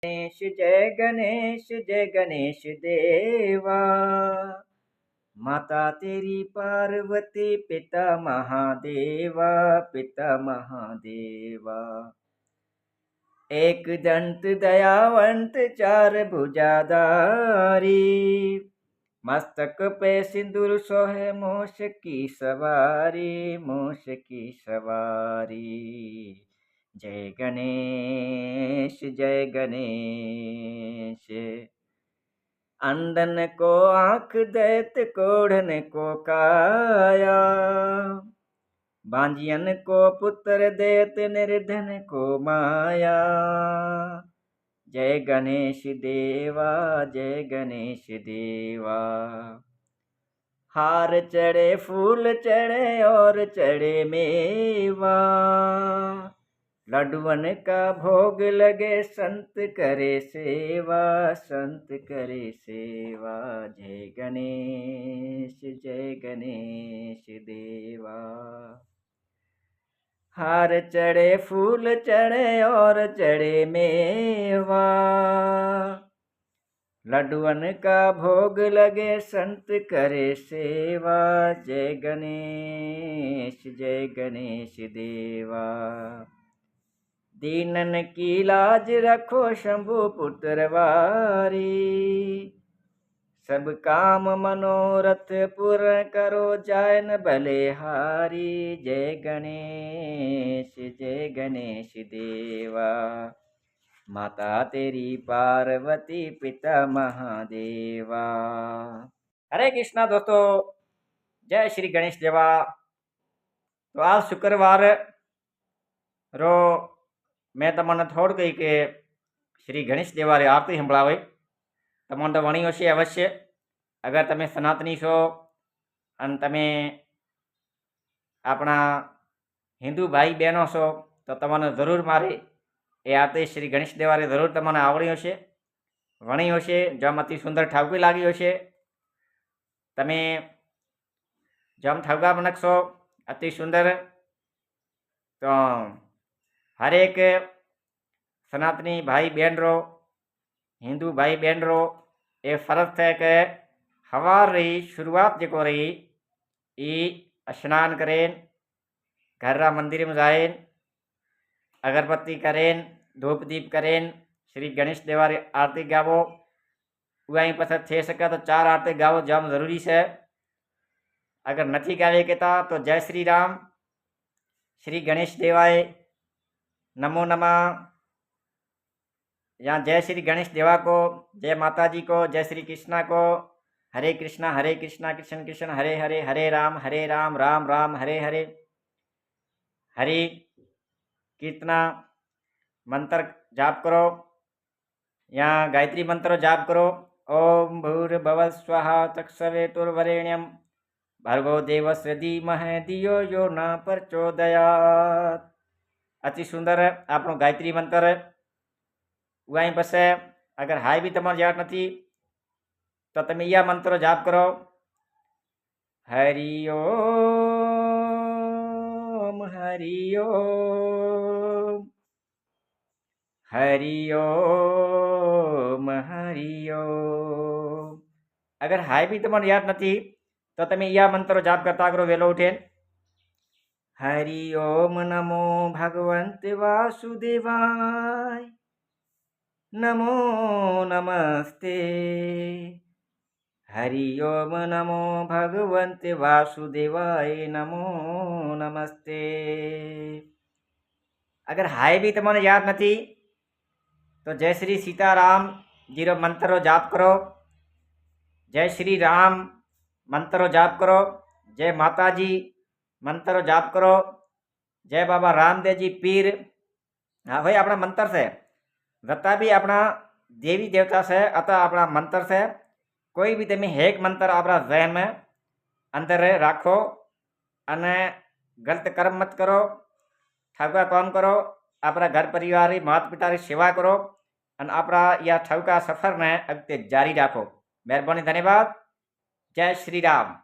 जय गणेश देवा। माता तेरी पार्वती पिता महादेवा, पिता महादेवा। एक दंत दयावंत चार भुजाधारी, मस्तक पे सिंदूर सोहे मोष की सवारी, मोष की सवारी। जय गणेश जय गणेश। अंधन को आंख दैत कोढ़न को काया, बांझियन को पुत्र देत निर्धन को माया। जय गणेश देवा, जय गणेश देवा। हार चढ़े फूल चढ़े और चढ़े मेवा, लड्डुअन का भोग लगे संत करे सेवा, संत करे सेवा। जय गणेश देवा। हार चढ़े फूल चढ़े और चढ़े मेवा, लड्डुअन का भोग लगे संत करे सेवा। जय गणेश देवा। दीनन की लाज रखो शंभु पुत्रवारी, सब काम मनोरथ पूर्ण करो जाय न बलिहारी। जय गणेश देवा। माता तेरी पार्वती पिता महादेवा। हरे कृष्णा दोस्तों, जय श्री गणेश देवा। तो आज शुक्रवार रो मैं तमने थोड़ कही के श्री गणेश देवा री आरती संभळावी। तमने तो वणी हशे अवश्य। अगर तमे सनातनी छो अने तमे अपना हिंदू भाई बहनों छो तो तमने जरूर मारी ए आरती श्री गणेश देवा री जरूर तमने आवड़ी हशे, वणी हशे, जम अति सुंदर ठावकी लागी हशे। तमे जम ठावका बनकशो अति सुंदर। तो हर एक सनातनी भाई बहन रो, हिंदू भाई बहन रो ए फर्ज है कि हवार रही शुरुआत जो रही ई स्नान करें, घर मंदिर में जाएं, अगरबत्ती करें, धूप दीप करें, श्री गणेश देवा री आरती गावो। वहीं पास थे सके तो 4 आरती गावो जम जरूरी है। अगर नहीं गावे कहता तो जय श्री राम, श्री गणेश देवाय नमो नमः, या जय श्री गणेश देवा को, जय माता जी को, जय श्री कृष्णा को, हरे कृष्णा कृष्ण कृष्ण हरे हरे, हरे राम राम राम हरे हरे। हरि कीर्तना मंत्र जाप करो या गायत्री मंत्र जाप करो। ओम भूर्भुवः स्वः तत्सवितुर्वरेण्यं भर्गो देवस्य धीमहि धियो यो न प्रचोदयात्। अति सुंदर आपनो गायत्री मंत्र। वहीं पास अगर हाई भी तमारे याद नहीं तो तमे या मंत्र जाप करो। हरि ओम हरि ओम, हरि ओम हरि ओम। अगर हाई भी तमारे याद नहीं तो तमे या मंत्र जाप करता करो वेलो उठे। हरि ओम नमो भगवन्ते वासुदेवाय, नमो नमस्ते। हरि ओम नमो भगवन्ते वासुदेवाय, नमो नमस्ते। अगर हाय भी तमने याद नहीं तो जय श्री सीताराम जीरो मंत्र जाप करो, जय श्री राम मंत्र जाप करो, जय माता जी मंत्र जाप करो, जय बाबा रामदेव जी पीर। हाँ भाई अपना मंत्र से जता भी अपना देवी देवता से अतः अपना मंत्र से कोई भी तमे एक मंत्र अपना जहन में अंदर राखो अने गलत कर्म मत करो, ठाकुआ काम करो, अपना घर परिवार माता पिता की सेवा करो और अपना या ठाकुआ सफर ने अगते जारी राखो। मेहरबानी, धन्यवाद। जय श्री राम।